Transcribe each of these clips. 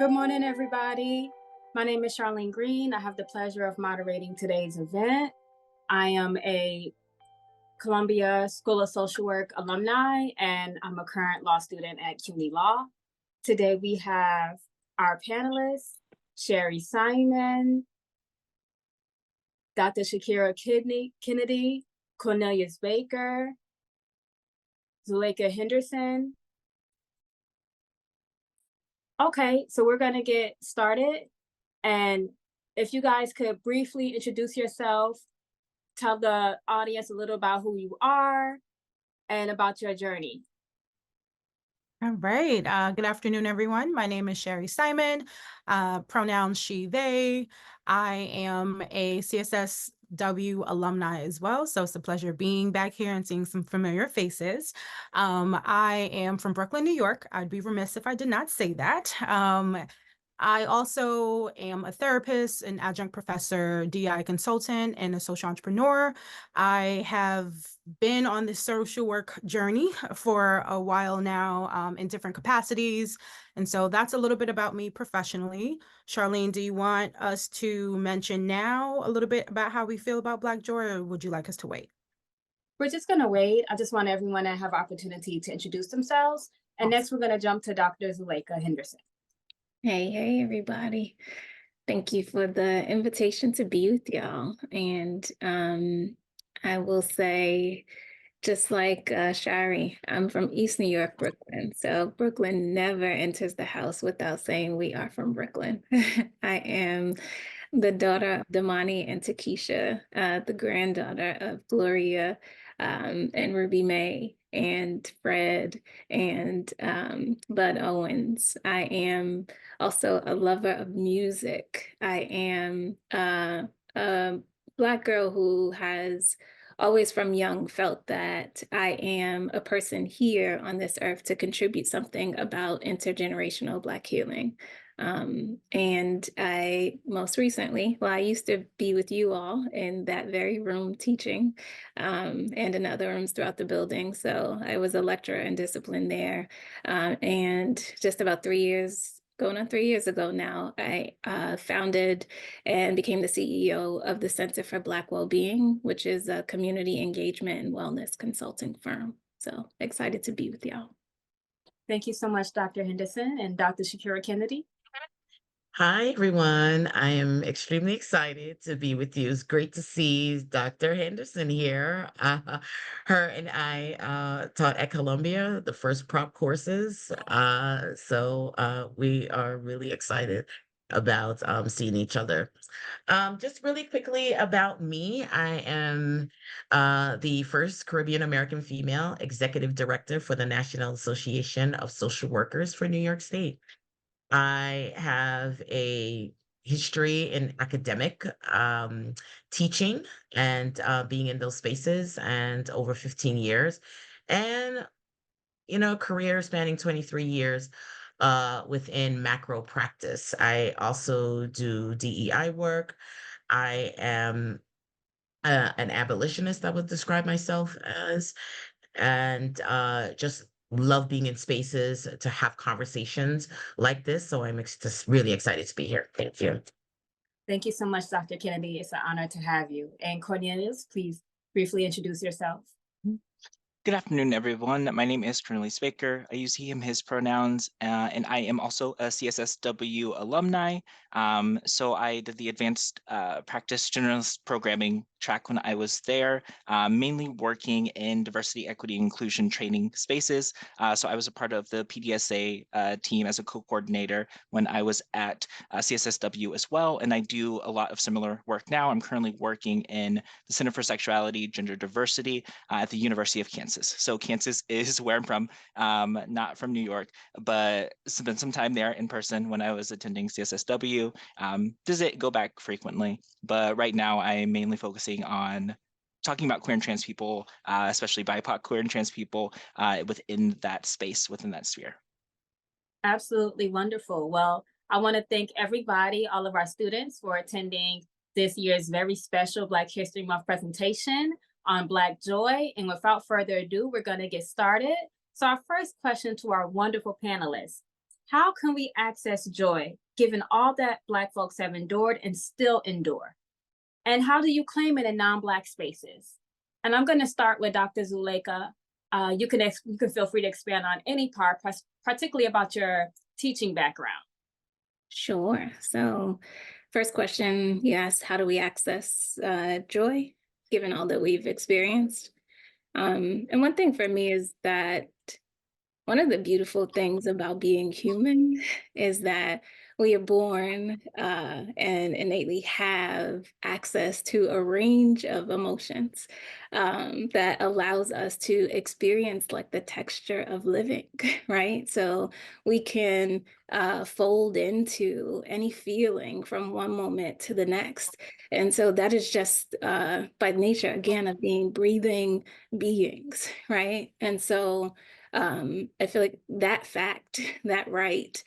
Good morning, everybody. My name is Sharlene Green. I have the pleasure of moderating today's event. I am a Columbia School of Social Work alumni, and I'm a current law student at CUNY Law. Today, we have our panelists, Shari Simon, Dr. Shakira Kennedy, Cornelius Baker, Zuleka Henderson. Okay, so we're going to get started. And if you guys could briefly introduce yourself, tell the audience a little about who you are and about your journey. All right. Good afternoon, everyone. My name is Shari Simon, pronouns she, they. I am a CSSW alumni as well, so it's a pleasure being back here and seeing some familiar faces. I am from Brooklyn, New York. I'd be remiss if I did not say that. I also am a therapist, an adjunct professor, DI consultant, and a social entrepreneur. I have been on this social work journey for a while now in different capacities. And so that's a little bit about me professionally. Sharlene, do you want us to mention now a little bit about how we feel about Black Joy, or would you like us to wait? We're just going to wait. I just want everyone to have opportunity to introduce themselves. And next, we're going to jump to Dr. Zuleka Henderson. Hey, everybody. Thank you for the invitation to be with y'all. And I will say, just like Shari, I'm from East New York, Brooklyn. So Brooklyn never enters the house without saying we are from Brooklyn. I am the daughter of Damani and Takesha, the granddaughter of Gloria and Ruby May and Fred and Bud Owens. I am also a lover of music. I am a Black girl who has always from young felt that I am a person here on this earth to contribute something about intergenerational Black healing. And I most recently, well, I used to be with you all in that very room teaching and in other rooms throughout the building. So I was a lecturer in discipline there. And just about 3 years, going on 3 years ago now, I founded and became the CEO of the Center for Black Wellbeing, which is a community engagement and wellness consulting firm. So excited to be with y'all. Thank you so much, Dr. Henderson and Dr. Shakira Kennedy. Hi, everyone. I am extremely excited to be with you. It's great to see Dr. Henderson here. Her and I taught at Columbia, the first prop courses. So we are really excited about seeing each other. Just really quickly about me, I am the first Caribbean American female executive director for the National Association of Social Workers for New York State. I have a history in academic teaching and being in those spaces, and over 15 years. And, career spanning 23 years within macro practice. I also do DEI work. I am an abolitionist, I would describe myself as, and just love being in spaces to have conversations like this. So I'm just really excited to be here. Thank you. Thank you so much, Dr. Kennedy. It's an honor to have you. And Cornelius, please briefly introduce yourself. Good afternoon, everyone. My name is Cornelius Baker. I use he, him, his pronouns, and I am also a CSSW alumni. So I did the advanced practice generalist programming track when I was there, mainly working in diversity, equity, inclusion training spaces. So I was a part of the PDSA team as a co-coordinator when I was at CSSW as well. And I do a lot of similar work now. I'm currently working in the Center for Sexuality, Gender Diversity at the University of Kansas. So Kansas is where I'm from, not from New York, but spent some time there in person when I was attending CSSW. Visit, go back frequently, but right now I'm mainly focusing on talking about queer and trans people, especially BIPOC queer and trans people within that space, within that sphere. Absolutely wonderful. Well, I want to thank everybody, all of our students, for attending this year's very special Black History Month presentation on Black Joy. And without further ado, we're going to get started. So our first question to our wonderful panelists: how can we access joy given all that Black folks have endured and still endure? And how do you claim it in non-Black spaces? And I'm going to start with Dr. Zuleka. You can feel free to expand on any part, particularly about your teaching background. Sure. So, first question you asked, how do we access joy given all that we've experienced? And one thing for me is that one of the beautiful things about being human is that we are born and innately have access to a range of emotions that allows us to experience like the texture of living, right? So we can fold into any feeling from one moment to the next. And so that is just by nature, again, of being breathing beings, right? And so I feel like that fact, that right,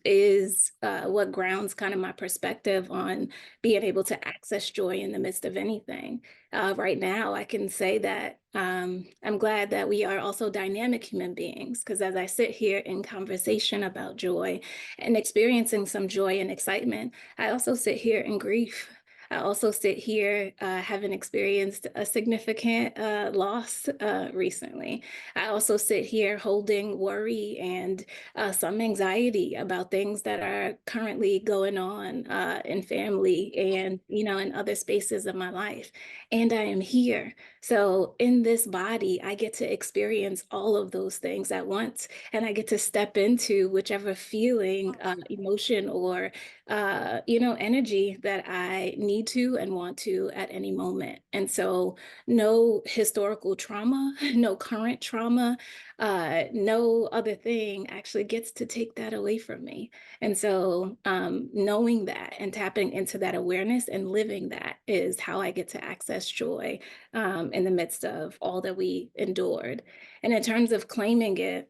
is what grounds kind of my perspective on being able to access joy in the midst of anything. Right now, I can say that I'm glad that we are also dynamic human beings, because as I sit here in conversation about joy and experiencing some joy and excitement, I also sit here in grief. I also sit here having experienced a significant loss recently. I also sit here holding worry and some anxiety about things that are currently going on in family and, you know, in other spaces of my life. And I am here. So in this body, I get to experience all of those things at once. And I get to step into whichever feeling, emotion, or energy that I need to and want to at any moment. And so no historical trauma, no current trauma, no other thing actually gets to take that away from me. And so knowing that and tapping into that awareness and living that is how I get to access joy in the midst of all that we endured. And in terms of claiming it,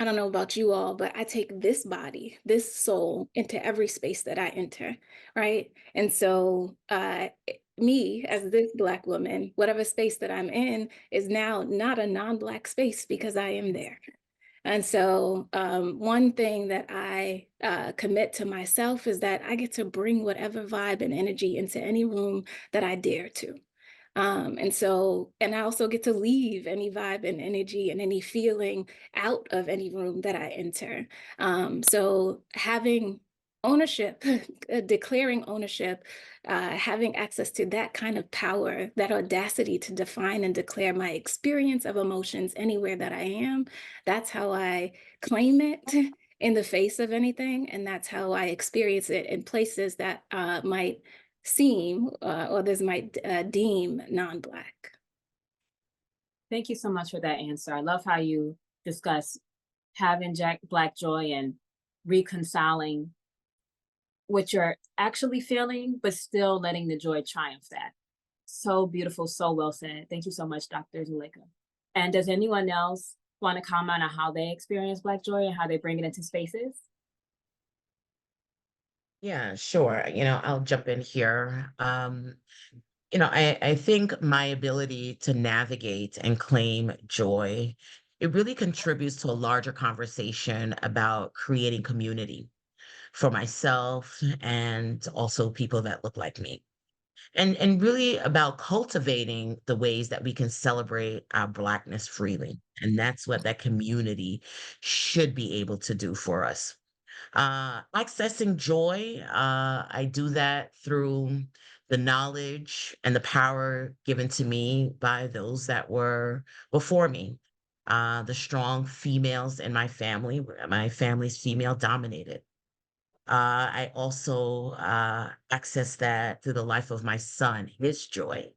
I don't know about you all, but I take this body, this soul into every space that I enter, right? And so me as this Black woman, whatever space that I'm in is now not a non-Black space because I am there. And so one thing that I commit to myself is that I get to bring whatever vibe and energy into any room that I dare to. And I also get to leave any vibe and energy and any feeling out of any room that I enter. So having ownership, declaring ownership, having access to that kind of power, that audacity to define and declare my experience of emotions anywhere that I am, that's how I claim it in the face of anything. And that's how I experience it in places that might seem others might deem non-Black. Thank you so much for that answer. I love how you discuss having Black joy and reconciling what you're actually feeling, but still letting the joy triumph that. So beautiful, so well said. Thank you so much, Dr. Zuleka. And does anyone else want to comment on how they experience Black joy and how they bring it into spaces? Yeah, sure. I'll jump in here. I think my ability to navigate and claim joy, it really contributes to a larger conversation about creating community for myself and also people that look like me. And really about cultivating the ways that we can celebrate our Blackness freely. And that's what that community should be able to do for us. Accessing joy, I do that through the knowledge and the power given to me by those that were before me. The strong females in my family, my family's female dominated. I also access that through the life of my son, his joy,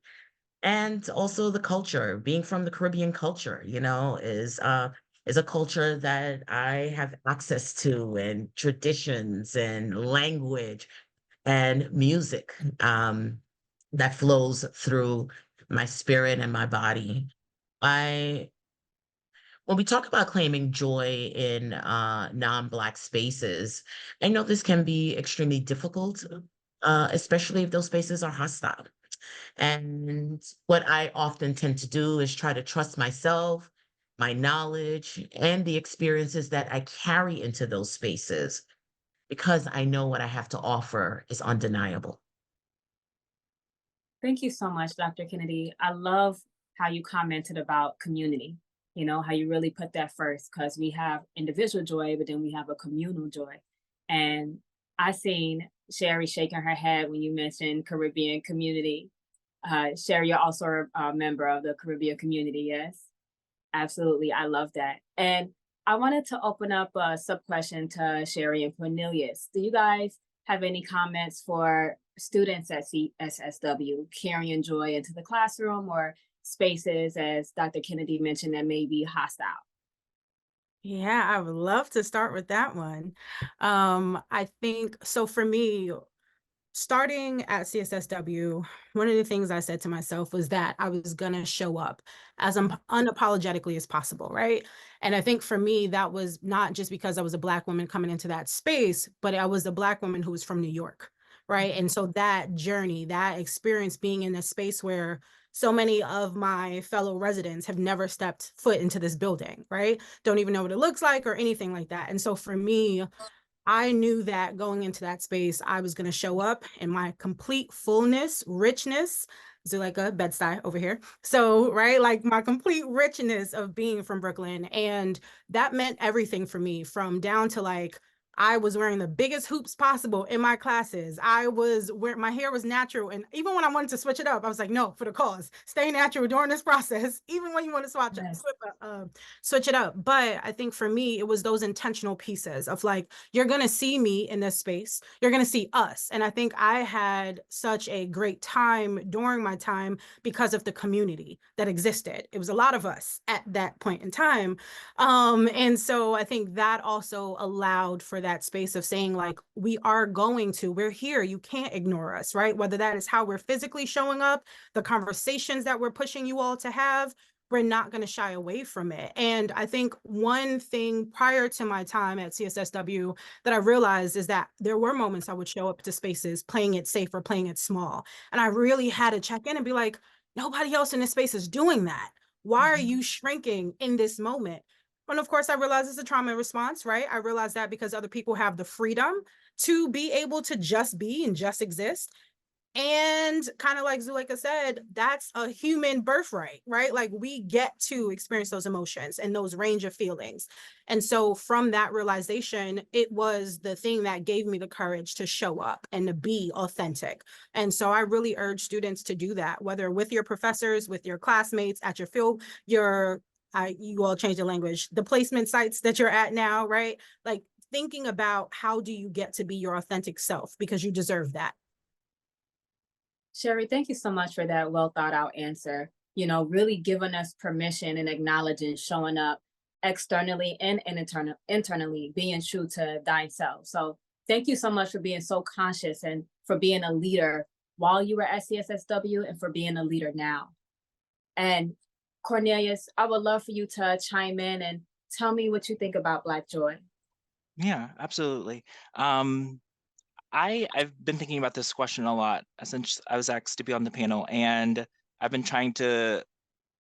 and also the culture. Being from the Caribbean culture, is a culture that I have access to, and traditions and language and music that flows through my spirit and my body. I When we talk about claiming joy in non-Black spaces, I know this can be extremely difficult, especially if those spaces are hostile. And what I often tend to do is try to trust myself my knowledge, and the experiences that I carry into those spaces because I know what I have to offer is undeniable. Thank you so much, Dr. Kennedy. I love how you commented about community, you know, how you really put that first, because we have individual joy, but then we have a communal joy. And I seen Shari shaking her head when you mentioned Caribbean community. Shari, you're also a member of the Caribbean community, yes? Absolutely. I love that. And I wanted to open up a sub question to Shari and Cornelius. Do you guys have any comments for students at CSSW carrying joy into the classroom or spaces, as Dr. Kennedy mentioned, that may be hostile? Yeah, I would love to start with that one. I think so for me, starting at CSSW, one of the things I said to myself was that I was going to show up as unapologetically as possible, right? And I think for me, that was not just because I was a Black woman coming into that space, but I was a Black woman who was from New York, right? And so that journey, that experience being in a space where so many of my fellow residents have never stepped foot into this building, right? Don't even know what it looks like or anything like that. And so for me, I knew that going into that space, I was going to show up in my complete fullness, richness, Zuleka Bed-Stuy over here. So, right, like my complete richness of being from Brooklyn. And that meant everything for me, from down to like, I was wearing the biggest hoops possible in my classes. I was where my hair was natural. And even when I wanted to switch it up, I was like, no, for the cause, stay natural during this process, even when you want to Yes. switch it up. But I think for me, it was those intentional pieces of like, you're going to see me in this space. You're going to see us. And I think I had such a great time during my time because of the community that existed. It was a lot of us at that point in time. And so I think that also allowed for that space of saying like, we're here. You can't ignore us, right? Whether that is how we're physically showing up, the conversations that we're pushing you all to have, we're not going to shy away from it. And I think one thing prior to my time at CSSW that I realized is that there were moments I would show up to spaces playing it safe or playing it small. And I really had to check in and be like, nobody else in this space is doing that. Why are you shrinking in this moment? And of course, I realized it's a trauma response, right? I realized that because other people have the freedom to be able to just be and just exist. And kind of like Zuleka said, that's a human birthright, right? Like we get to experience those emotions and those range of feelings. And so from that realization, it was the thing that gave me the courage to show up and to be authentic. And so I really urge students to do that, whether with your professors, with your classmates, at your field, you all change the language, the placement sites that you're at now, right? Like thinking about how do you get to be your authentic self, because you deserve that. Shari, thank you so much for that well thought out answer. You know, really giving us permission and acknowledging showing up externally and internally, being true to thyself. So thank you so much for being so conscious and for being a leader while you were at CSSW and for being a leader now. And Cornelius, I would love for you to chime in and tell me what you think about Black Joy. Yeah, absolutely. I've been thinking about this question a lot since I was asked to be on the panel, and I've been trying to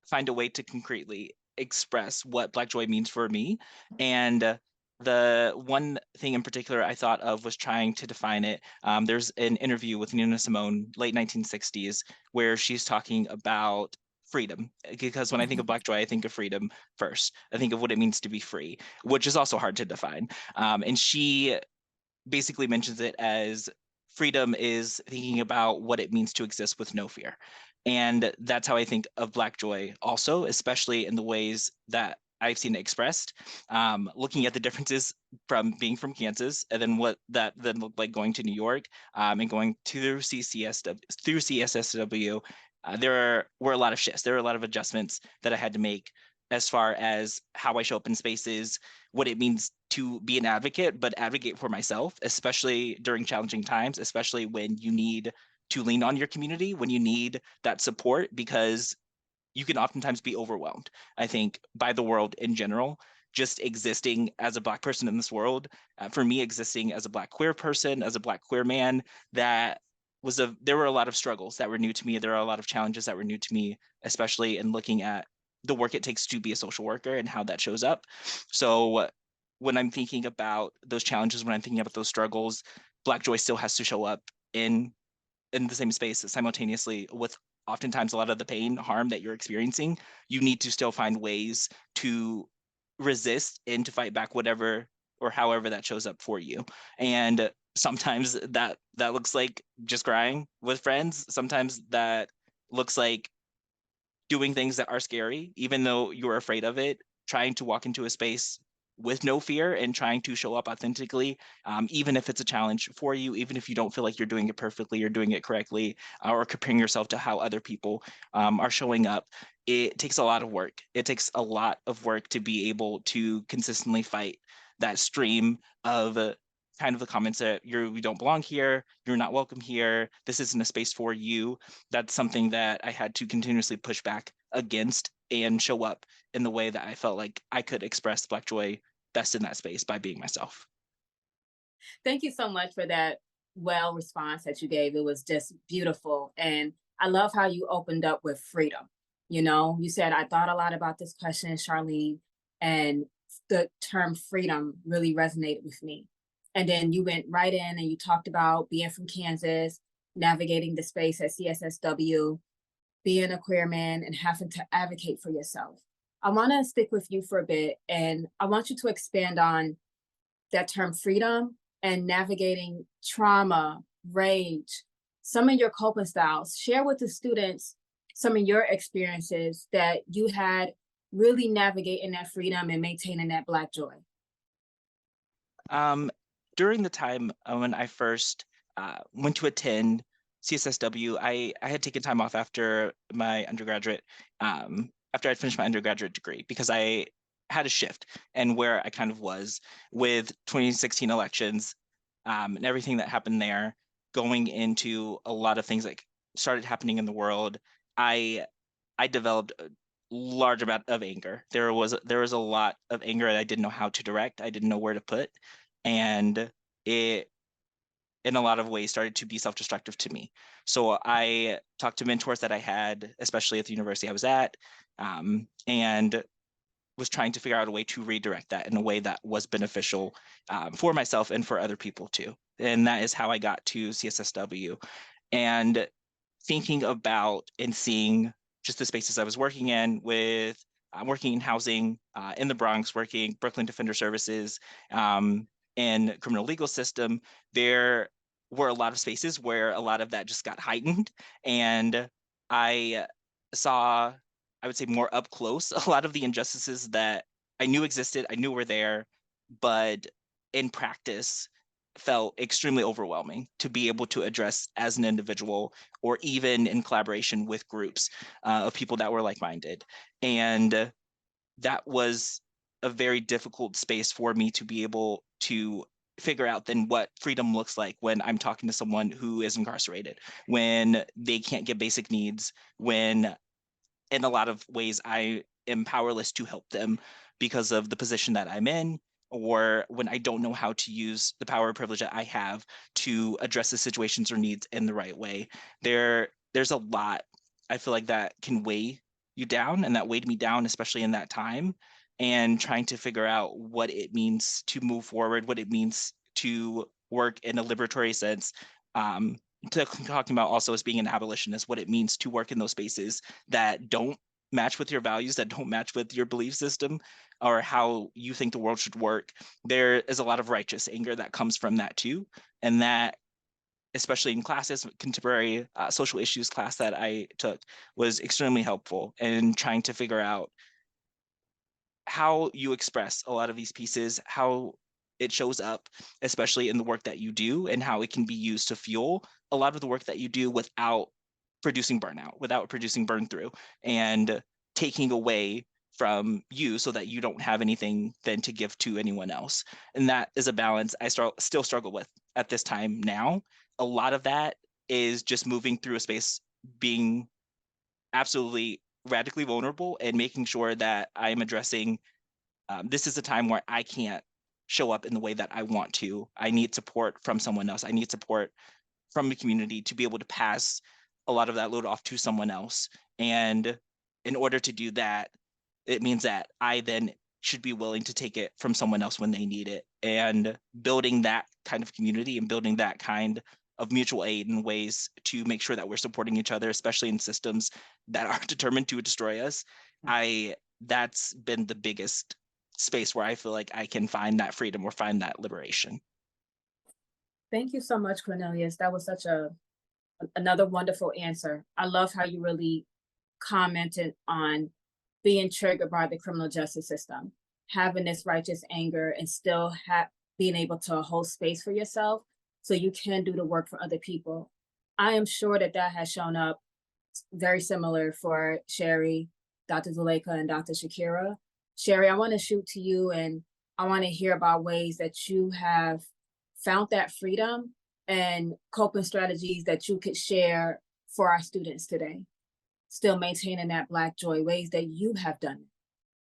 find a way to concretely express what Black joy means for me. And the one thing in particular I thought of was trying to define it. There's an interview with Nina Simone, late 1960s, where she's talking about freedom. Because when I think of Black joy, I think of freedom first. I think of what it means to be free, which is also hard to define. And she basically mentions it as freedom is thinking about what it means to exist with no fear. And that's how I think of Black joy also, especially in the ways that I've seen it expressed, looking at the differences from being from Kansas and then what that then looked like going to New York, and going to CSSW. There were a lot of shifts. There were a lot of adjustments that I had to make as far as how I show up in spaces, what it means to be an advocate, but advocate for myself, especially during challenging times, especially when you need to lean on your community, when you need that support, because you can oftentimes be overwhelmed, I think, by the world in general. Just existing as a Black person in this world, for me, existing as a Black queer person, as a Black queer man, there were a lot of struggles that were new to me. There are a lot of challenges that were new to me, especially in looking at the work it takes to be a social worker and how that shows up. So when I'm thinking about those challenges, when I'm thinking about those struggles, Black joy still has to show up in the same space simultaneously with oftentimes a lot of the pain, harm that you're experiencing. You need to still find ways to resist and to fight back whatever or however that shows up for you. And sometimes that looks like just crying with friends. Sometimes that looks like doing things that are scary, even though you're afraid of it, trying to walk into a space with no fear and trying to show up authentically, even if it's a challenge for you, even if you don't feel like you're doing it perfectly or doing it correctly, or comparing yourself to how other people are showing up. It takes a lot of work. It takes a lot of work to be able to consistently fight that stream of kind of the comments that you don't belong here, you're not welcome here, this isn't a space for you. That's something that I had to continuously push back against and show up in the way that I felt like I could express Black joy best in that space by being myself. Thank you so much for that well response that you gave. It was just beautiful. And I love how you opened up with freedom. You know, you said, I thought a lot about this question, Sharlene, and the term freedom really resonated with me. And then you went right in and you talked about being from Kansas, navigating the space at CSSW, being a queer man, and having to advocate for yourself. I want to stick with you for a bit, and I want you to expand on that term freedom and navigating trauma, rage, some of your coping styles. Share with the students some of your experiences that you had really navigating that freedom and maintaining that Black joy. During the time when I first went to attend CSSW, I had taken time off after my undergraduate, after I'd finished my undergraduate degree, because I had a shift and where I kind of was with 2016 elections and everything that happened there, going into a lot of things that started happening in the world. I developed a large amount of anger. There was a lot of anger that I didn't know how to direct. I didn't know where to put. And it, in a lot of ways, started to be self-destructive to me. So I talked to mentors that I had, especially at the university I was at, and was trying to figure out a way to redirect that in a way that was beneficial for myself and for other people too. And that is how I got to CSSW. And thinking about and seeing just the spaces I was working in with working in housing in the Bronx, working Brooklyn Defender Services, and criminal legal system, there were a lot of spaces where a lot of that just got heightened. And I saw, I would say, more up close, a lot of the injustices that I knew existed, I knew were there, but in practice felt extremely overwhelming to be able to address as an individual or even in collaboration with groups of people that were like-minded. And that was a very difficult space for me to be able to figure out then what freedom looks like when I'm talking to someone who is incarcerated, when they can't get basic needs, when in a lot of ways I am powerless to help them because of the position that I'm in, or when I don't know how to use the power or privilege that I have to address the situations or needs in the right way. There's a lot, I feel like, that can weigh you down, and that weighed me down, especially in that time, and trying to figure out what it means to move forward, what it means to work in a liberatory sense. Talking about also as being an abolitionist, what it means to work in those spaces that don't match with your values, that don't match with your belief system or how you think the world should work. There is a lot of righteous anger that comes from that too. And that, especially in classes, contemporary social issues class that I took, was extremely helpful in trying to figure out how you express a lot of these pieces, how it shows up, especially in the work that you do, and how it can be used to fuel a lot of the work that you do without producing burnout, without producing burn through, and taking away from you so that you don't have anything then to give to anyone else. And that is a balance I still struggle with at this time now. A lot of that is just moving through a space, being absolutely radically vulnerable and making sure that I'm addressing this is a time where I can't show up in the way that I want to. I need support from someone else. I need support from the community to be able to pass a lot of that load off to someone else. And in order to do that, it means that I then should be willing to take it from someone else when they need it. And building that kind of community and building that kind of mutual aid and ways to make sure that we're supporting each other, especially in systems that are determined to destroy us. That's been the biggest space where I feel like I can find that freedom or find that liberation. Thank you so much, Cornelius. That was such another wonderful answer. I love how you really commented on being triggered by the criminal justice system, having this righteous anger and still being able to hold space for yourself so you can do the work for other people. I am sure that that has shown up very similar for Shari, Dr. Zuleka, and Dr. Shakira. Shari, I want to shoot to you, and I want to hear about ways that you have found that freedom and coping strategies that you could share for our students today, still maintaining that Black joy, ways that you have done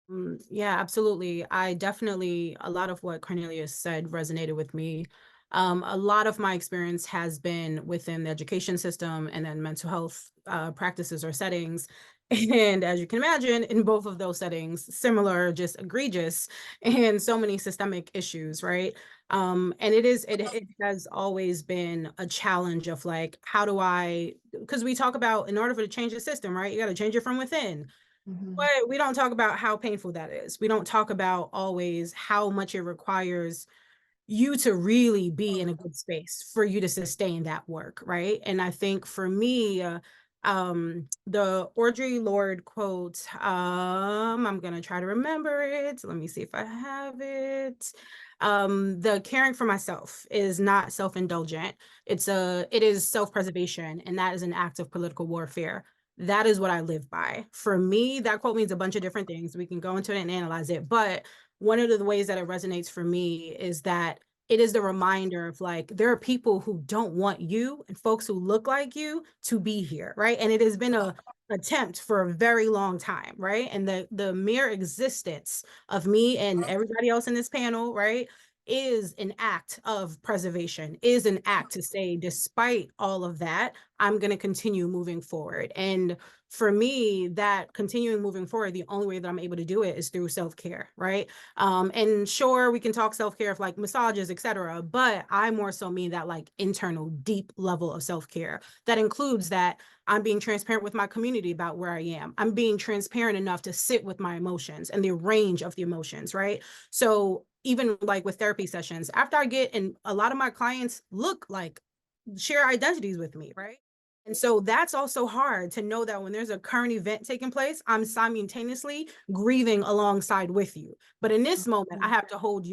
it. Yeah, absolutely. A lot of what Cornelius said resonated with me. A lot of my experience has been within the education system and then mental health practices or settings. And as you can imagine, in both of those settings, similar, just egregious, and so many systemic issues, right? And it has always been a challenge of like, how do because we talk about in order for to change the system, right? You got to change it from within. But we don't talk about how painful that is. We don't talk about always how much it requires you to really be in a good space for you to sustain that work, right? And I think for me, the Audre Lorde quote, I'm gonna try to remember it. Let me see if I have it. The caring for myself is not self-indulgent. It is self-preservation, and that is an act of political warfare. That is what I live by. For me, that quote means a bunch of different things. We can go into it and analyze it, but one of the ways that it resonates for me is that it is the reminder of like, there are people who don't want you and folks who look like you to be here, right? And it has been a attempt for a very long time, right? And the mere existence of me and everybody else in this panel, right, is an act of preservation, is an act to say, despite all of that, I'm going to continue moving forward. And for me, that continuing moving forward, the only way that I'm able to do it is through self-care, right? And sure, we can talk self-care of like massages, etc. But I more so mean that like internal, deep level of self-care that includes that I'm being transparent with my community about where I am. I'm being transparent enough to sit with my emotions and the range of the emotions, right? So even like with therapy sessions, after I get, and a lot of my clients look like share identities with me, right? And so that's also hard to know that when there's a current event taking place, I'm simultaneously grieving alongside with you. But in this moment, I have to hold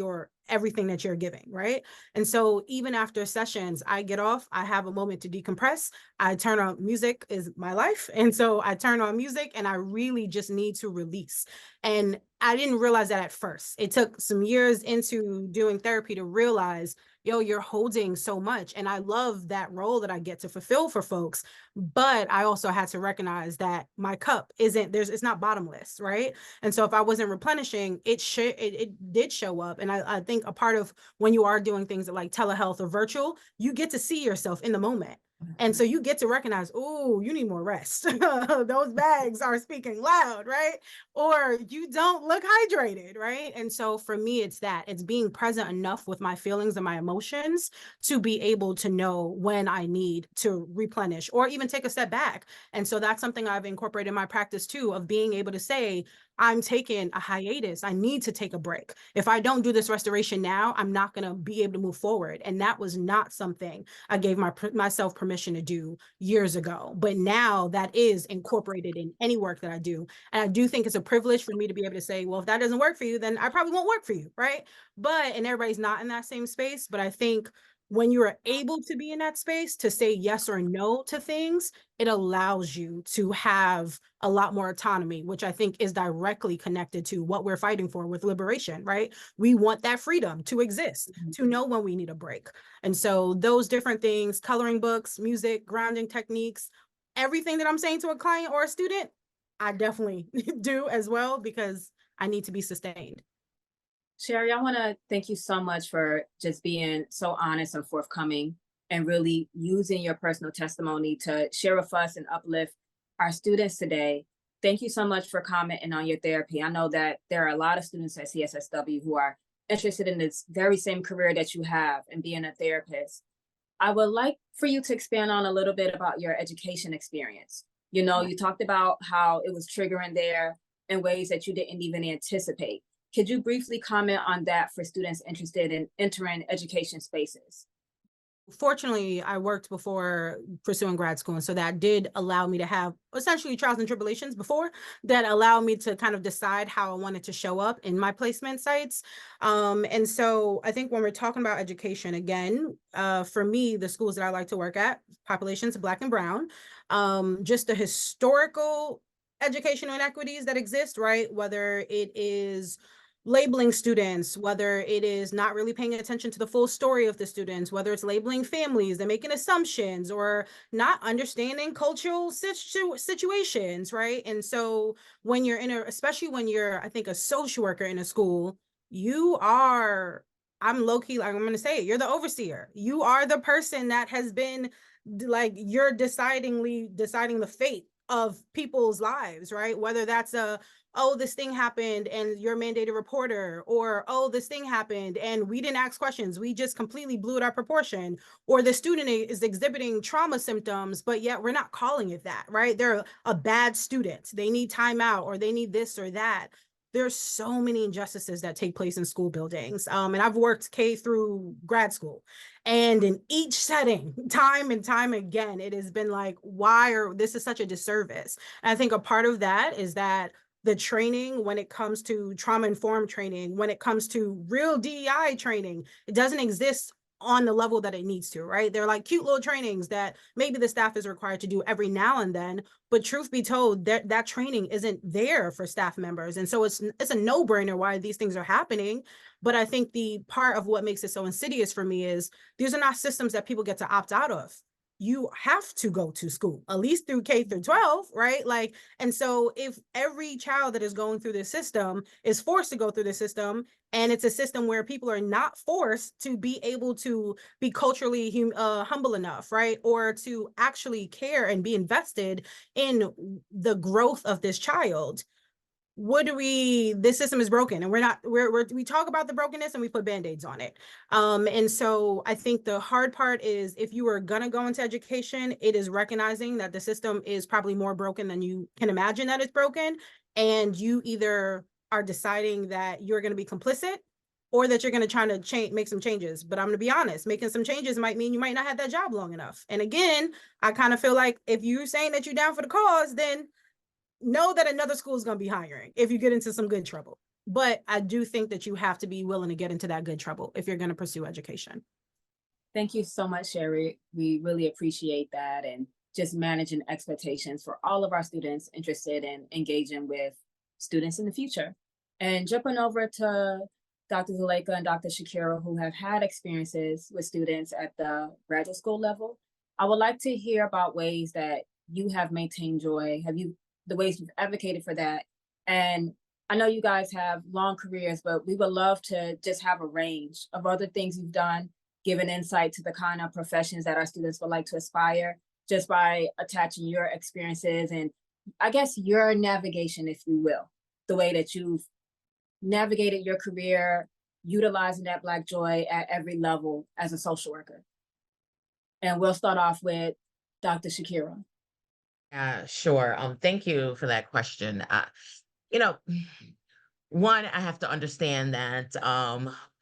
everything that you're giving, right? And so even after sessions, I get off, I have a moment to decompress. I turn on music, is my life. And so I turn on music and I really just need to release. And I didn't realize that at first. It took some years into doing therapy to realize, yo, you're holding so much. And I love that role that I get to fulfill for folks. But I also had to recognize that my cup it's not bottomless, right? And so if I wasn't replenishing, it did show up. And I think a part of when you are doing things like telehealth or virtual, you get to see yourself in the moment. And so you get to recognize, oh, you need more rest. Those bags are speaking loud, right? Or you don't look hydrated, right? And so for me, it's being present enough with my feelings and my emotions to be able to know when I need to replenish or even take a step back. And so that's something I've incorporated in my practice too, of being able to say, I'm taking a hiatus. I need to take a break. If I don't do this restoration now, I'm not going to be able to move forward. And that was not something I gave myself permission to do years ago. But now that is incorporated in any work that I do. And I do think it's a privilege for me to be able to say, well, if that doesn't work for you, then I probably won't work for you, right? And everybody's not in that same space. But I think when you are able to be in that space to say yes or no to things, it allows you to have a lot more autonomy, which I think is directly connected to what we're fighting for with liberation, right? We want that freedom to exist, to know when we need a break. And so those different things, coloring books, music, grounding techniques, everything that I'm saying to a client or a student, I definitely do as well, because I need to be sustained. Shari, I want to thank you so much for just being so honest and forthcoming and really using your personal testimony to share with us and uplift our students today. Thank you so much for commenting on your therapy. I know that there are a lot of students at CSSW who are interested in this very same career that you have and being a therapist. I would like for you to expand on a little bit about your education experience. You know, you talked about how it was triggering there in ways that you didn't even anticipate. Could you briefly comment on that for students interested in entering education spaces? Fortunately, I worked before pursuing grad school, and so that did allow me to have essentially trials and tribulations before that allow me to kind of decide how I wanted to show up in my placement sites. And so I think when we're talking about education, again, for me, the schools that I like to work at, populations Black and Brown, just the historical educational inequities that exist, right? Whether it is labeling students, whether it is not really paying attention to the full story of the students, whether it's labeling families and making assumptions or not understanding cultural situations, right? And so when you're especially when you're, I think, a social worker in a school, you are, I'm low-key, like I'm going to say it, you're the overseer. You are the person that has been like, you're deciding the fate of people's lives, right? Whether that's oh, this thing happened and you're a mandated reporter, or, oh, this thing happened and we didn't ask questions, we just completely blew it out of proportion, or the student is exhibiting trauma symptoms, but yet we're not calling it that, right? They're a bad student, they need timeout, or they need this or that. There's so many injustices that take place in school buildings. And I've worked K through grad school. And in each setting, time and time again, it has been like, this is such a disservice. And I think a part of that is that the training, when it comes to trauma-informed training, when it comes to real DEI training, it doesn't exist on the level that it needs to, right? They're like cute little trainings that maybe the staff is required to do every now and then, but truth be told, that training isn't there for staff members. And so it's a no-brainer why these things are happening. But I think the part of what makes it so insidious for me is these are not systems that people get to opt out of. You have to go to school, at least through K through 12, right? Like, and so if every child that is going through this system is forced to go through the system, and it's a system where people are not forced to be able to be culturally humble enough, right? Or to actually care and be invested in the growth of this child, this system is broken, and we talk about the brokenness and we put band-aids on it. And so I think the hard part is, if you are gonna go into education, it is recognizing that the system is probably more broken than you can imagine that it's broken, and you either are deciding that you're going to be complicit or that you're going to try to make some changes. But I'm going to be honest, making some changes might mean you might not have that job long enough. And again, I kind of feel like if you're saying that you're down for the cause, then know that another school is going to be hiring if you get into some good trouble. But I do think that you have to be willing to get into that good trouble if you're going to pursue education. Thank you so much, Shari. We really appreciate that, and just managing expectations for all of our students interested in engaging with students in the future. And jumping over to Dr. Zuleka and Dr. Shakira, who have had experiences with students at the graduate school level, I would like to hear about ways that you have maintained joy. The ways you've advocated for that? And I know you guys have long careers, but we would love to just have a range of other things you've done, given insight to the kind of professions that our students would like to aspire, just by attaching your experiences and, I guess, your navigation, if you will, the way that you've navigated your career, utilizing that Black joy at every level as a social worker. And we'll start off with Dr. Shakira. Sure. Thank you for that question. You know, one, I have to understand that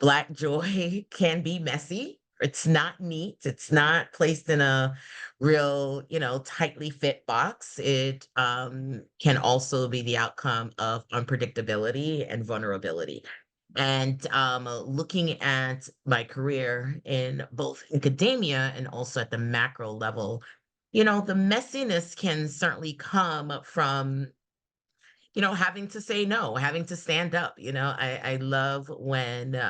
Black joy can be messy. It's not neat. It's not placed in a real, tightly fit box. It can also be the outcome of unpredictability and vulnerability. And looking at my career in both academia and also at the macro level, the messiness can certainly come from, having to say no, having to stand up. I love when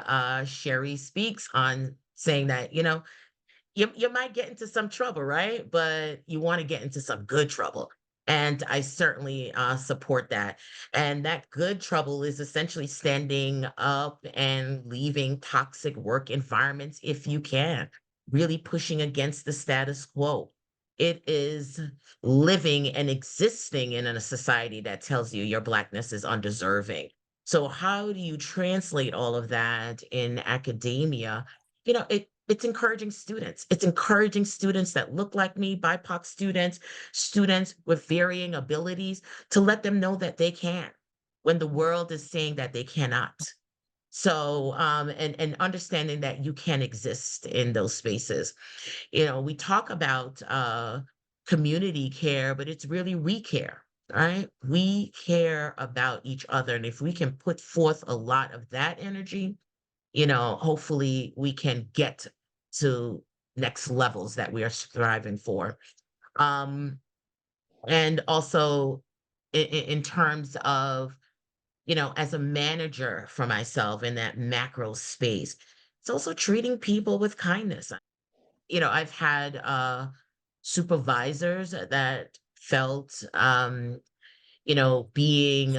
Shari speaks on saying that, you might get into some trouble, right? But you want to get into some good trouble. And I certainly support that. And that good trouble is essentially standing up and leaving toxic work environments if you can, really pushing against the status quo. It is living and existing in a society that tells you your Blackness is undeserving. So how do you translate all of that in academia? It's encouraging students. It's encouraging students that look like me, BIPOC students, students with varying abilities, to let them know that they can when the world is saying that they cannot. So, and understanding that you can exist in those spaces. We talk about community care, but it's really we care, right? We care about each other. And if we can put forth a lot of that energy, hopefully we can get to next levels that we are striving for. Um, and also in terms of, as a manager for myself in that macro space, it's also treating people with kindness. I've had supervisors that felt being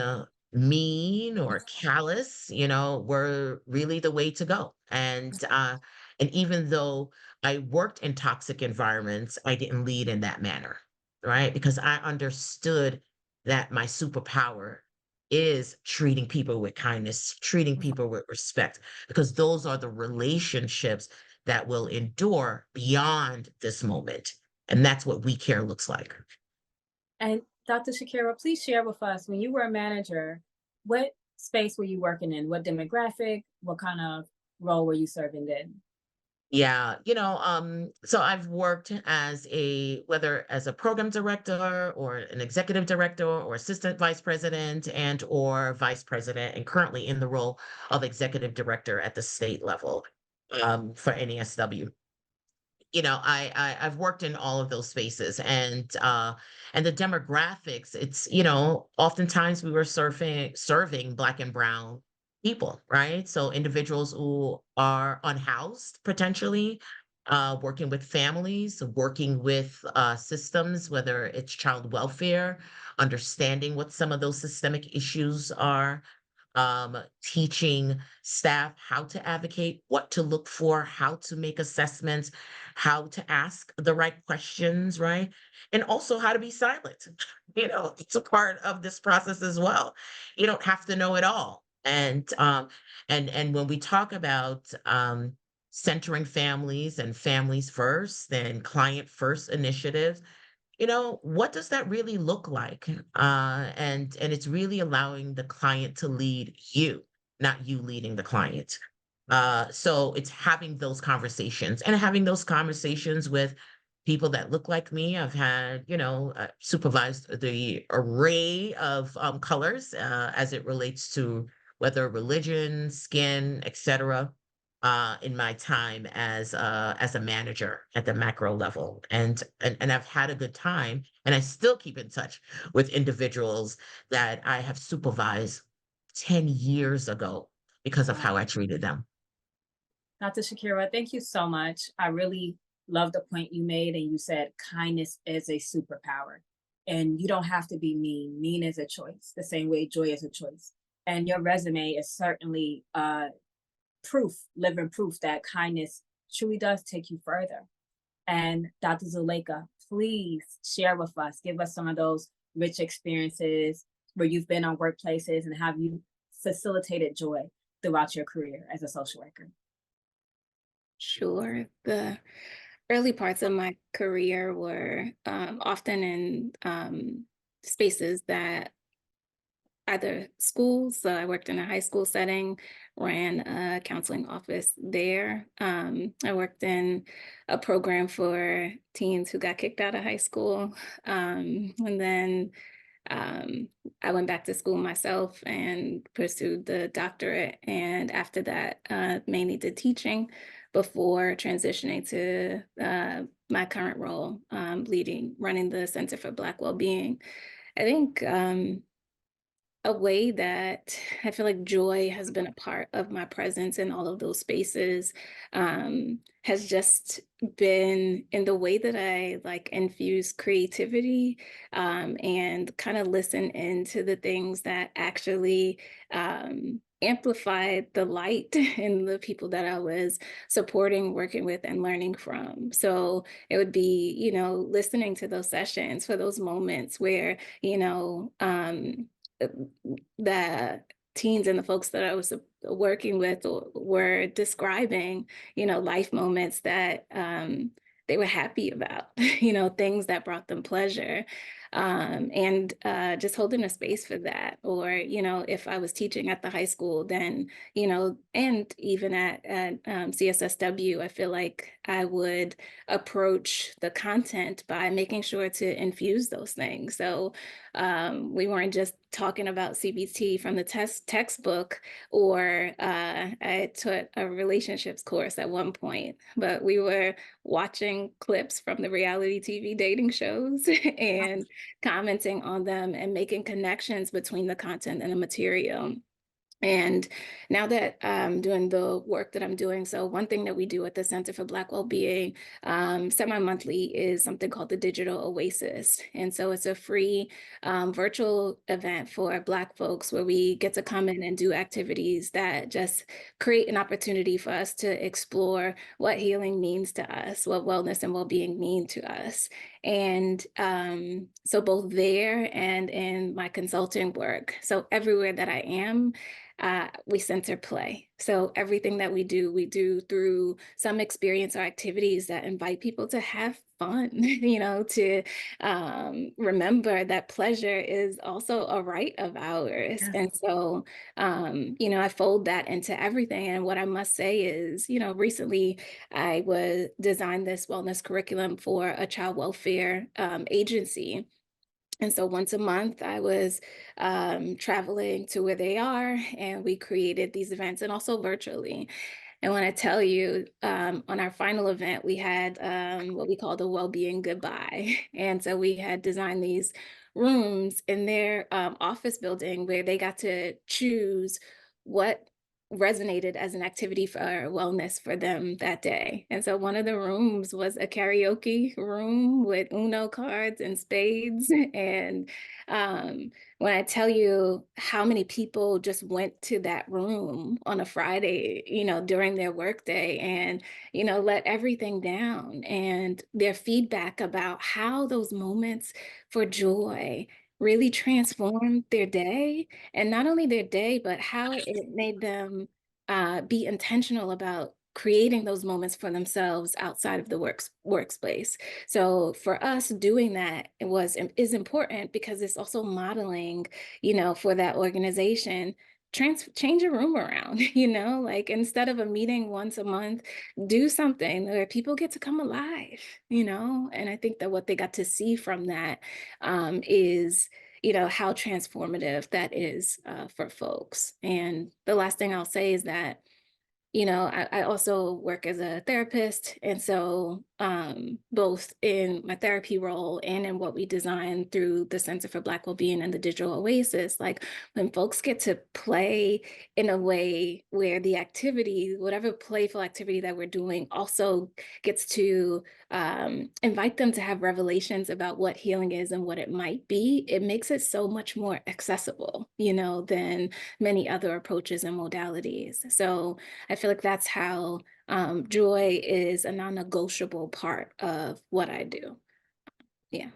mean or callous, were really the way to go. And even though I worked in toxic environments, I didn't lead in that manner, right? Because I understood that my superpower is treating people with kindness, treating people with respect, because those are the relationships that will endure beyond this moment. And that's what we care looks like. And Dr. Shakira, please share with us, when you were a manager, what space were you working in? What demographic? What kind of role were you serving in? Yeah, so I've worked whether as a program director or an executive director or assistant vice president and or vice president, and currently in the role of executive director at the state level for NESW. I've worked in all of those spaces, and the demographics, it's, oftentimes we were serving Black and brown people, right? So individuals who are unhoused potentially, working with families, working with systems, whether it's child welfare, understanding what some of those systemic issues are, teaching staff how to advocate, what to look for, how to make assessments, how to ask the right questions, right? And also how to be silent. It's a part of this process as well. You don't have to know it all. And when we talk about centering families and families first and client first initiatives, what does that really look like? And it's really allowing the client to lead you, not you leading the client. So it's having those conversations and having those conversations with people that look like me. I've had, supervised the array of colors as it relates to whether religion, skin, etc. In my time as a manager at the macro level, and I've had a good time, and I still keep in touch with individuals that I have supervised 10 years ago because of how I treated them. Dr. Shakira, thank you so much. I really love the point you made, and you said kindness is a superpower. And you don't have to be mean. Mean is a choice, the same way joy is a choice. And your resume is certainly proof, living proof that kindness truly does take you further. And Dr. Zuleka, please share with us, give us some of those rich experiences where you've been on workplaces and have you facilitated joy throughout your career as a social worker. Sure. The early parts of my career were often in spaces that either schools, so I worked in a high school setting, ran a counseling office there. I worked in a program for teens who got kicked out of high school. And then I went back to school myself and pursued the doctorate. And after that, mainly did teaching before transitioning to my current role, running the Center for Black Wellbeing. I think a way that I feel like joy has been a part of my presence in all of those spaces, has just been in the way that I like infuse creativity, and kind of listen into the things that actually amplified the light in the people that I was supporting, working with, and learning from. So it would be, listening to those sessions for those moments where, the teens and the folks that I was working with were describing, life moments that they were happy about, things that brought them pleasure. And just holding a space for that. Or, if I was teaching at the high school, then, and even at CSSW, I feel like I would approach the content by making sure to infuse those things. So we weren't just talking about CBT from the textbook, or I took a relationships course at one point, but we were watching clips from the reality TV dating shows and commenting on them and making connections between the content and the material. And now that I'm doing the work that I'm doing, so one thing that we do at the Center for Black Wellbeing semi-monthly is something called the Digital Oasis. And so it's a free virtual event for Black folks where we get to come in and do activities that just create an opportunity for us to explore what healing means to us, what wellness and well-being mean to us. And so both there and in my consulting work, so everywhere that I am, we center play. So everything that we do through some experience or activities that invite people to have fun, to remember that pleasure is also a right of ours. Yes. And so, I fold that into everything. And what I must say is, recently I designed this wellness curriculum for a child welfare agency. And so once a month, I was traveling to where they are, and we created these events, and also virtually. And when I tell you, on our final event, we had what we call the Wellbeing Goodbye. And so we had designed these rooms in their office building where they got to choose what resonated as an activity for wellness for them that day. And so one of the rooms was a karaoke room with Uno cards and spades. And when I tell you how many people just went to that room on a Friday, during their workday, and, let everything down, and their feedback about how those moments for joy really transformed their day, and not only their day, but how it made them be intentional about creating those moments for themselves outside of the workspace. So for us, doing that is important because it's also modeling, for that organization, change your room around, like instead of a meeting once a month, do something where people get to come alive, and I think that what they got to see from that is how transformative that is for folks. And the last thing I'll say is that I also work as a therapist. And so both in my therapy role and in what we design through the Center for Black Wellbeing and the Digital Oasis, like when folks get to play in a way where the activity, whatever playful activity that we're doing, also gets to invite them to have revelations about what healing is and what it might be, it makes it so much more accessible, than many other approaches and modalities. So I feel like that's how joy is a non-negotiable part of what I do. Yeah.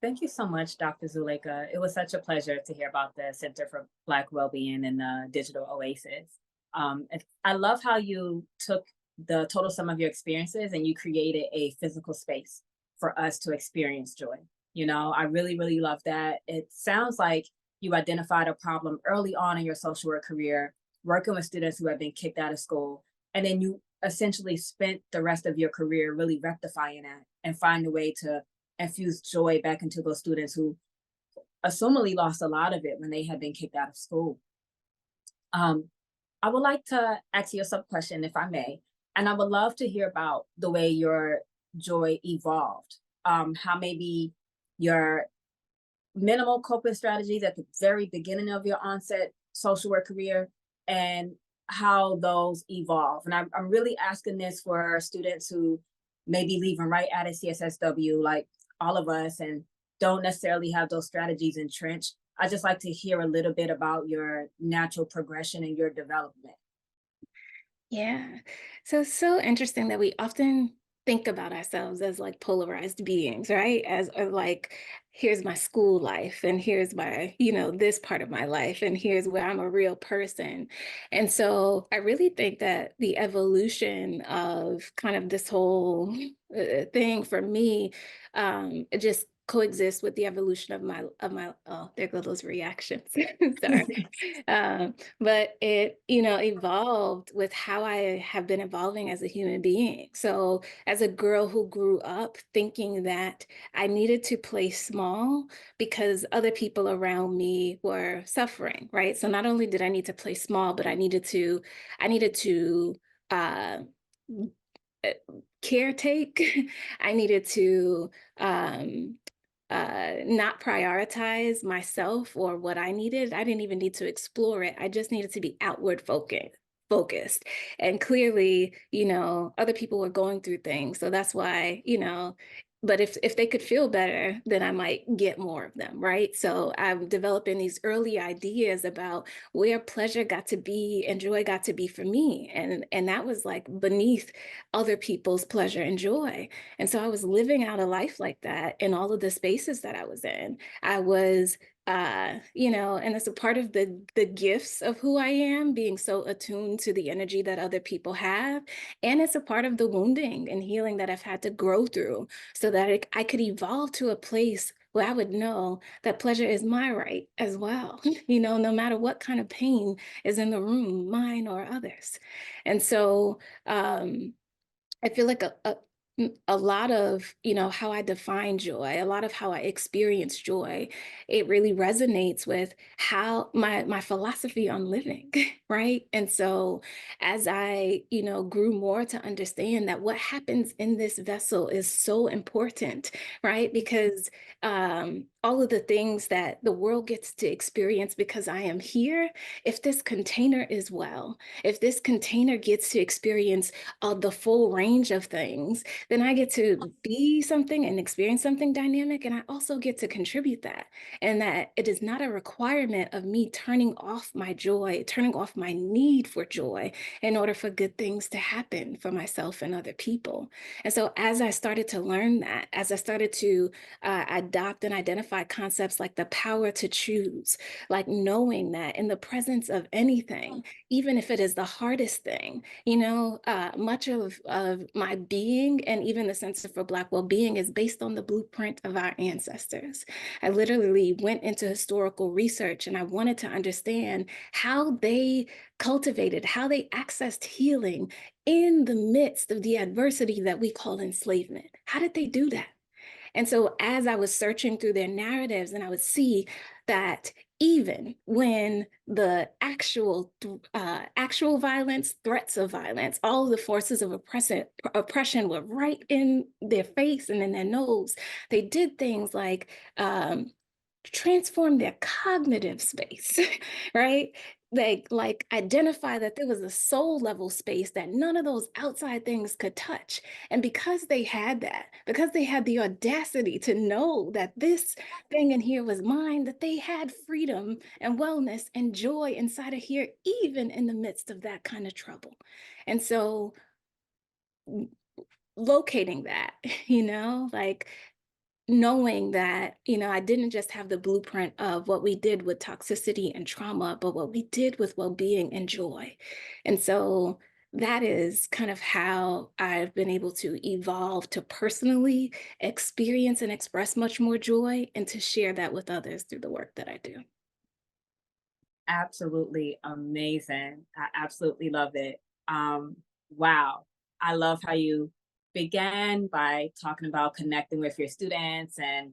Thank you so much, Dr. Zuleka. It was such a pleasure to hear about the Center for Black Wellbeing and the Digital Oasis. I love how you took the total sum of your experiences and you created a physical space for us to experience joy. I really, really love that. It sounds like you identified a problem early on in your social work career, working with students who have been kicked out of school, and then you essentially spent the rest of your career really rectifying that and find a way to infuse joy back into those students who assumably lost a lot of it when they had been kicked out of school. I would like to ask you a sub question, if I may, and I would love to hear about the way your joy evolved, how maybe your minimal coping strategies at the very beginning of your onset social work career and how those evolve. And I'm really asking this for students who may be leaving right out of CSSW, like all of us, and don't necessarily have those strategies entrenched. I just like to hear a little bit about your natural progression and your development. Yeah. So it's so interesting that we often think about ourselves as like polarized beings, right? As like, here's my school life, and here's my, this part of my life, and here's where I'm a real person. And so I really think that the evolution of kind of this whole thing for me, it just coexist with the evolution of my oh, there go those reactions. Sorry. But it evolved with how I have been evolving as a human being. So as a girl who grew up thinking that I needed to play small because other people around me were suffering, right? So not only did I need to play small, but I needed to uh caretake. I needed to not prioritize myself or what I needed. I didn't even need to explore it. I just needed to be outward focused. And clearly, other people were going through things. So that's why, but if they could feel better, then I might get more of them, right? So I'm developing these early ideas about where pleasure got to be and joy got to be for me. And that was like beneath other people's pleasure and joy. And so I was living out a life like that in all of the spaces that I was in. I was and it's a part of the gifts of who I am, being so attuned to the energy that other people have. And it's a part of the wounding and healing that I've had to grow through so that I could evolve to a place where I would know that pleasure is my right as well, no matter what kind of pain is in the room, mine or others. And so I feel like a lot of, how I define joy, a lot of how I experience joy, it really resonates with how my philosophy on living, right? And so as I, grew more to understand that what happens in this vessel is so important, right? Because all of the things that the world gets to experience because I am here, if this container is well, if this container gets to experience the full range of things, then I get to be something and experience something dynamic. And I also get to contribute that. And that it is not a requirement of me turning off my joy, turning off my need for joy in order for good things to happen for myself and other people. And so as I started to learn that, as I started to adopt and identify concepts like the power to choose, like knowing that in the presence of anything, even if it is the hardest thing, much of my being and even the Center for Black Wellbeing is based on the blueprint of our ancestors. I literally went into historical research and I wanted to understand how they cultivated, how they accessed healing in the midst of the adversity that we call enslavement. How did they do that? And so as I was searching through their narratives, and I would see that even when the actual violence, threats of violence, all of the forces of oppression were right in their face and in their nose, they did things like transform their cognitive space, right? They like identify that there was a soul level space that none of those outside things could touch. And because they had that, because they had the audacity to know that this thing in here was mine, that they had freedom and wellness and joy inside of here, even in the midst of that kind of trouble. And so locating that, like knowing that, I didn't just have the blueprint of what we did with toxicity and trauma, but what we did with well-being and joy. And so that is kind of how I've been able to evolve to personally experience and express much more joy and to share that with others through the work that I do. Absolutely amazing. I absolutely love it. Wow. I love how you began by talking about connecting with your students and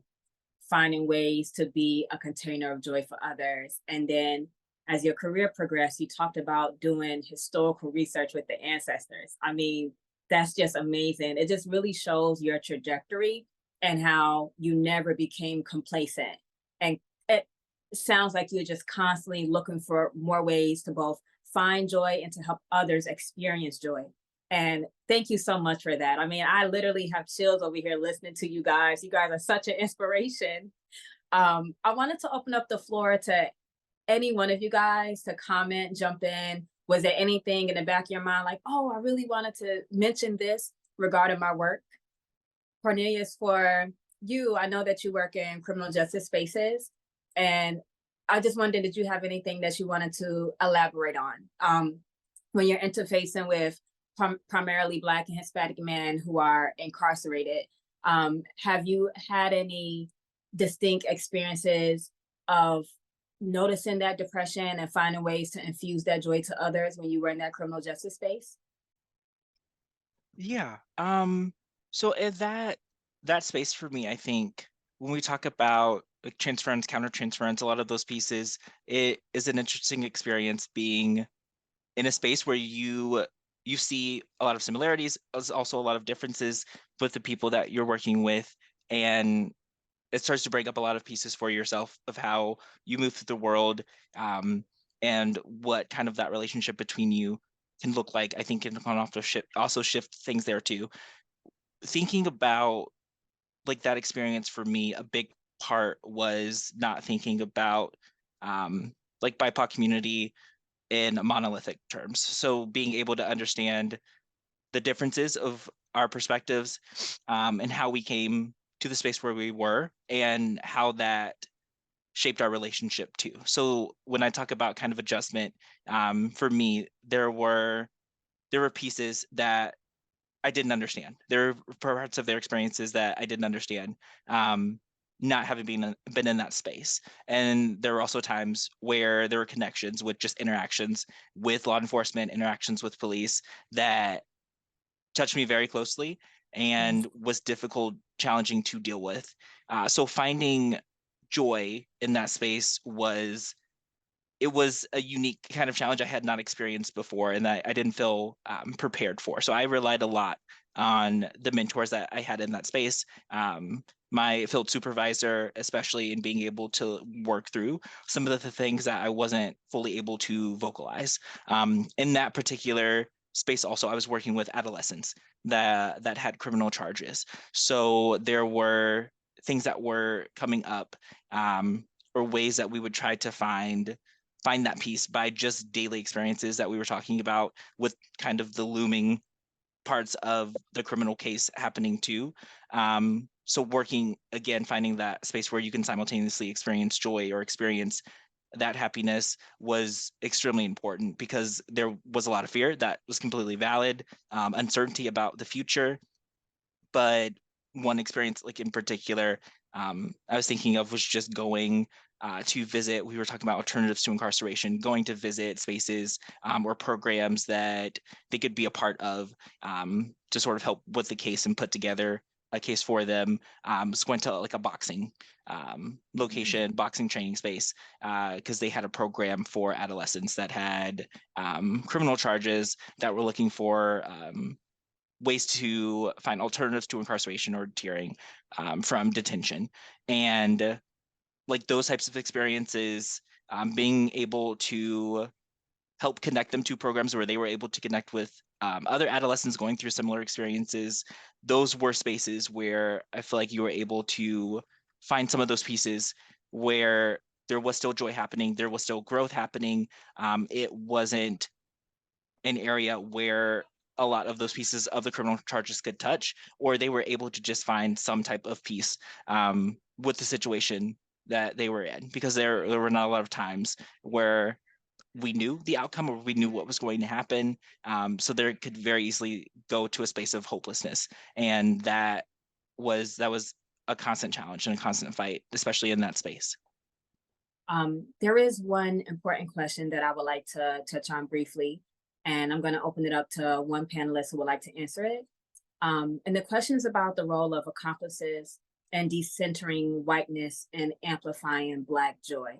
finding ways to be a container of joy for others. And then as your career progressed, you talked about doing historical research with the ancestors. I mean, that's just amazing. It just really shows your trajectory and how you never became complacent And it sounds like you're just constantly looking for more ways to both find joy and to help others experience joy. And thank you so much for that. I mean, I literally have chills over here listening to you guys. You guys are such an inspiration. I wanted to open up the floor to any one of you guys to comment, jump in. Was there anything in the back of your mind like, oh, I really wanted to mention this regarding my work? Cornelius, for you, I know that you work in criminal justice spaces, and I just wondered, did you have anything that you wanted to elaborate on when you're interfacing with primarily Black and Hispanic men who are incarcerated? Have you had any distinct experiences of noticing that depression and finding ways to infuse that joy to others when you were in that criminal justice space? Yeah. So in that space for me, I think when we talk about like transference, countertransference, a lot of those pieces, it is an interesting experience being in a space where you see a lot of similarities, also a lot of differences with the people that you're working with, and it starts to break up a lot of pieces for yourself of how you move through the world, and what kind of that relationship between you can look like. I think it can also shift things there too. Thinking about like that experience for me, a big part was not thinking about like BIPOC community in monolithic terms. So being able to understand the differences of our perspectives, and how we came to the space where we were and how that shaped our relationship too. So when I talk about kind of adjustment, for me, there were pieces that I didn't understand. There were parts of their experiences that I didn't understand, not having been in that space. And there were also times where there were connections with just interactions with law enforcement, interactions with police that touched me very closely and was difficult, challenging to deal with. So finding joy in that space was a unique kind of challenge I had not experienced before, and that I didn't feel prepared for. So I relied a lot on the mentors that I had in that space. My field supervisor, especially in being able to work through some of the things that I wasn't fully able to vocalize. In that particular space also, I was working with adolescents that had criminal charges. So there were things that were coming up, or ways that we would try to find that piece by just daily experiences that we were talking about, with kind of the looming parts of the criminal case happening too. So working again, finding that space where you can simultaneously experience joy or experience that happiness was extremely important, because there was a lot of fear that was completely valid, uncertainty about the future. But one experience, like in particular, I was thinking of was just going to visit. We were talking about alternatives to incarceration, going to visit spaces or programs that they could be a part of, to sort of help with the case and put together a case for them. So went to like a boxing location, boxing training space, because they had a program for adolescents that had criminal charges that were looking for ways to find alternatives to incarceration or deterring from detention. And like those types of experiences, being able to help connect them to programs where they were able to connect with other adolescents going through similar experiences. Those were spaces where I feel like you were able to find some of those pieces where there was still joy happening, there was still growth happening. It wasn't an area where a lot of those pieces of the criminal charges could touch, or they were able to just find some type of peace with the situation that they were in, because there were not a lot of times where we knew the outcome or we knew what was going to happen. So there could very easily go to a space of hopelessness. And that was a constant challenge and a constant fight, especially in that space. There is one important question that I would like to touch on briefly, and I'm going to open it up to one panelist who would like to answer it. And the question is about the role of accomplices and decentering whiteness and amplifying Black joy.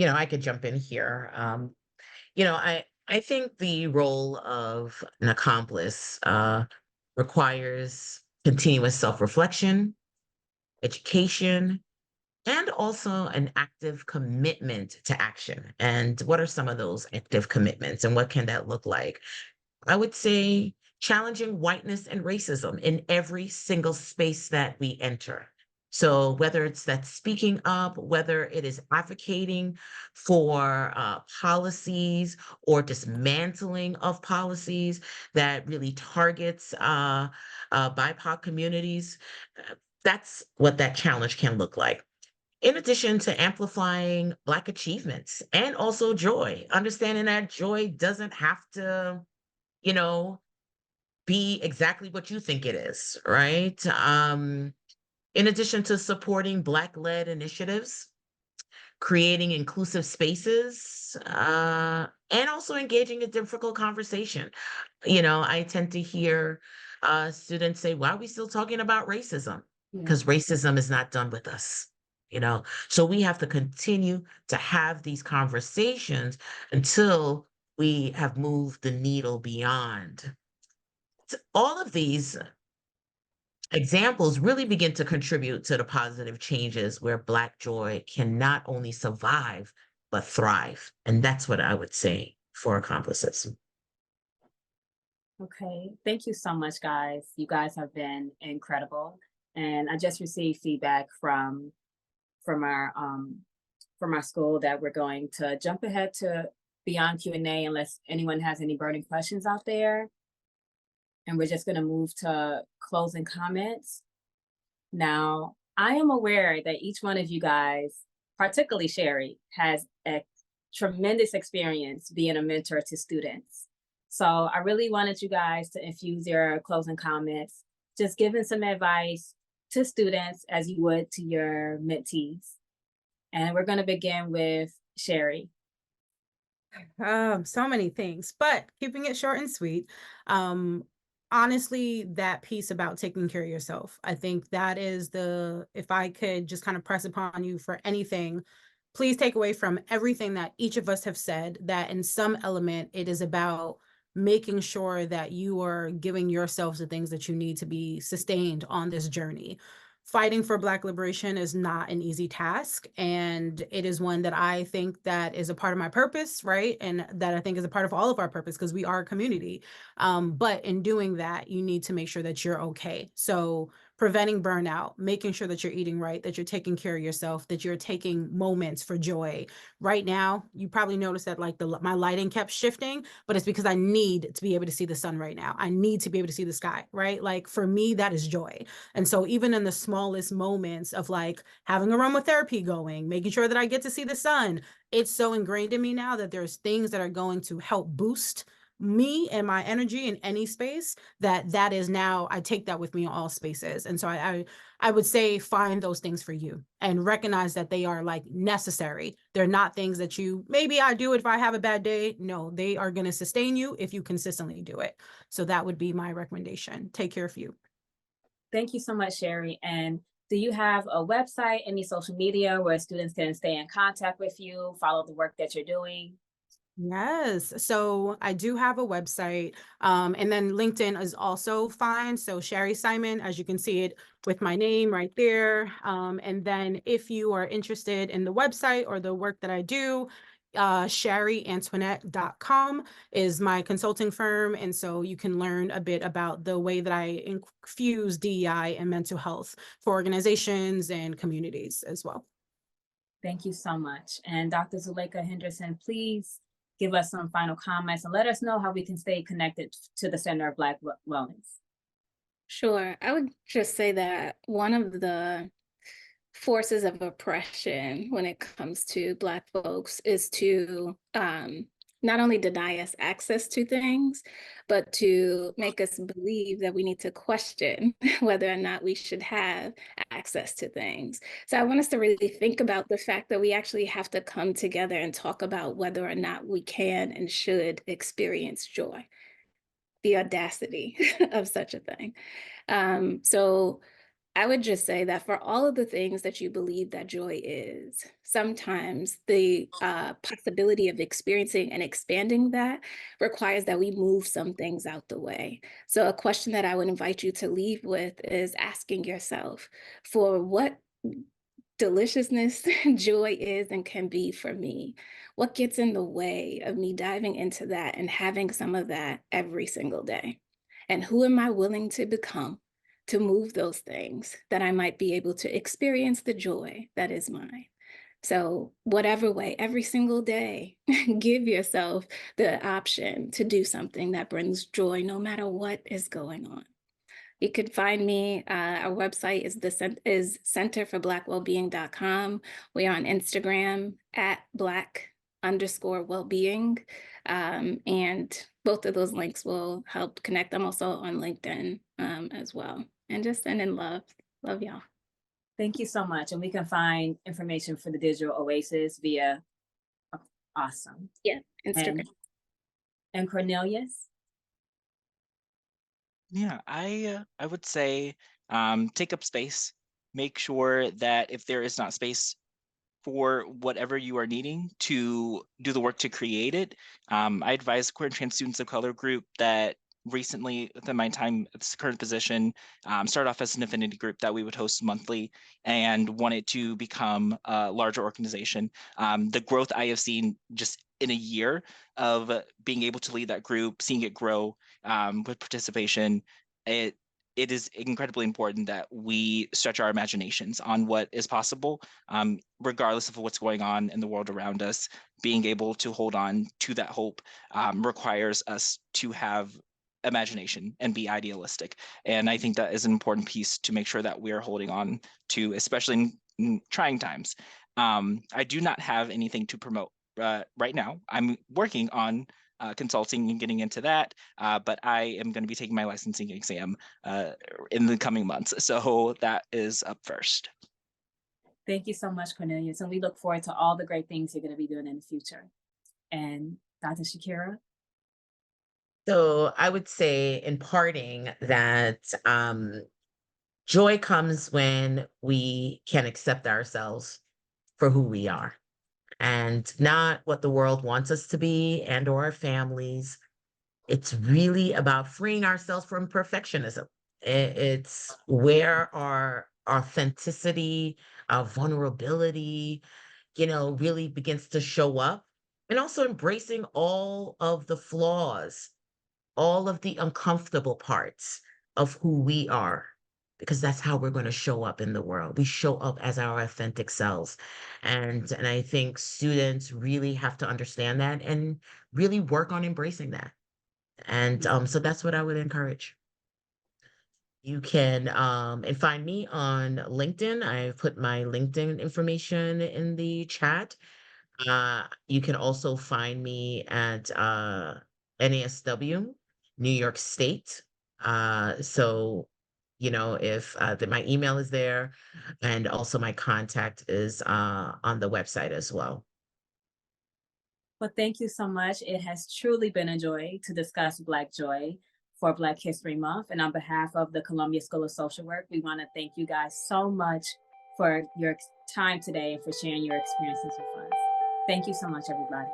I could jump in here. I think the role of an accomplice requires continuous self-reflection, education, and also an active commitment to action. And what are some of those active commitments and what can that look like? I would say challenging whiteness and racism in every single space that we enter. So whether it's that speaking up, whether it is advocating for policies or dismantling of policies that really targets BIPOC communities, that's what that challenge can look like. In addition to amplifying Black achievements and also joy, understanding that joy doesn't have to, you know, be exactly what you think it is, right? In addition to supporting Black-led initiatives, creating inclusive spaces, and also engaging in difficult conversation. I tend to hear students say, why are we still talking about racism? Because racism is not done with us. So we have to continue to have these conversations until we have moved the needle beyond. All of these examples really begin to contribute to the positive changes where Black joy can not only survive, but thrive. And that's what I would say for accomplices. Okay, thank you so much, guys. You guys have been incredible. And I just received feedback from our school that we're going to jump ahead to beyond Q&A unless anyone has any burning questions out there. And we're just going to move to closing comments. Now, I am aware that each one of you guys, particularly Shari, has a tremendous experience being a mentor to students. So I really wanted you guys to infuse your closing comments, just giving some advice to students as you would to your mentees. And we're going to begin with Shari. So many things, but keeping it short and sweet. Honestly, that piece about taking care of yourself, I think that is if I could just kind of press upon you for anything, please take away from everything that each of us have said that in some element, it is about making sure that you are giving yourselves the things that you need to be sustained on this journey. Fighting for Black liberation is not an easy task, and it is one that I think that is a part of my purpose, right? And that I think is a part of all of our purpose because we are a community. But in doing that, you need to make sure that you're okay. So preventing burnout, making sure that you're eating right, that you're taking care of yourself, that you're taking moments for joy. Right now, you probably noticed that my lighting kept shifting, but it's because I need to be able to see the sun right now. I need to be able to see the sky, right? Like for me, that is joy. And so even in the smallest moments of like having aromatherapy going, making sure that I get to see the sun, it's so ingrained in me now that there's things that are going to help boost me and my energy in any space that is now, I take that with me in all spaces. And so I would say find those things for you and recognize that they are like necessary. They're not things that maybe I do it if I have a bad day. No, they are going to sustain you if you consistently do it. So that would be my recommendation. Take care of you. Thank you so much, Shari. And do you have a website, any social media where students can stay in contact with you, follow the work that you're doing? Yes. So I do have a website, and then LinkedIn is also fine. So Shari Simon, as you can see it with my name right there. And then if you are interested in the website or the work that I do, ShariAntoinette.com is my consulting firm. And so you can learn a bit about the way that I infuse DEI and mental health for organizations and communities as well. Thank you so much. And Dr. Zuleka Henderson, please give us some final comments and let us know how we can stay connected to the Center of Black Wellness. Sure. I would just say that one of the forces of oppression when it comes to Black folks is to not only deny us access to things, but to make us believe that we need to question whether or not we should have access to things. So I want us to really think about the fact that we actually have to come together and talk about whether or not we can and should experience joy, the audacity of such a thing. So I would just say that for all of the things that you believe that joy is, sometimes the possibility of experiencing and expanding that requires that we move some things out the way. So a question that I would invite you to leave with is asking yourself, for what deliciousness joy is and can be for me. What gets in the way of me diving into that and having some of that every single day? And who am I willing to become to move those things that I might be able to experience the joy that is mine? So, whatever way, every single day, give yourself the option to do something that brings joy no matter what is going on. You could find me. Our website is centerforblackwellbeing.com. We're on Instagram at Black_wellbeing. And both of those links will help connect. I'm also on LinkedIn as well. And just sending love. Love y'all. Thank you so much. And we can find information for the Digital Oasis via, awesome. Yeah, Instagram. And Cornelius? Yeah, I would say take up space. Make sure that if there is not space for whatever you are needing to do the work to create it, I advise queer and trans students of color group that recently, within my time at this current position, started off as an affinity group that we would host monthly and wanted to become a larger organization. The growth I have seen just in a year of being able to lead that group, seeing it grow with participation, it is incredibly important that we stretch our imaginations on what is possible, regardless of what's going on in the world around us. Being able to hold on to that hope requires us to have imagination and be idealistic. And I think that is an important piece to make sure that we're holding on to, especially in trying times. I do not have anything to promote right now. I'm working on consulting and getting into that, but I am going to be taking my licensing exam in the coming months. So that is up first. Thank you so much, Cornelius. And we look forward to all the great things you're going to be doing in the future. And Dr. Shakira? So I would say in parting that joy comes when we can accept ourselves for who we are and not what the world wants us to be and or our families. It's really about freeing ourselves from perfectionism. It's where our authenticity, our vulnerability, really begins to show up, and also embracing all of the flaws, all of the uncomfortable parts of who we are, because that's how we're going to show up in the world. We show up as our authentic selves. And I think students really have to understand that and really work on embracing that. And so that's what I would encourage. You can and find me on LinkedIn. I've put my LinkedIn information in the chat. You can also find me at NASW, New York State. So, if my email is there, and also my contact is on the website as well. Well, thank you so much. It has truly been a joy to discuss Black Joy for Black History Month. And on behalf of the Columbia School of Social Work, we want to thank you guys so much for your time today and for sharing your experiences with us. Thank you so much, everybody.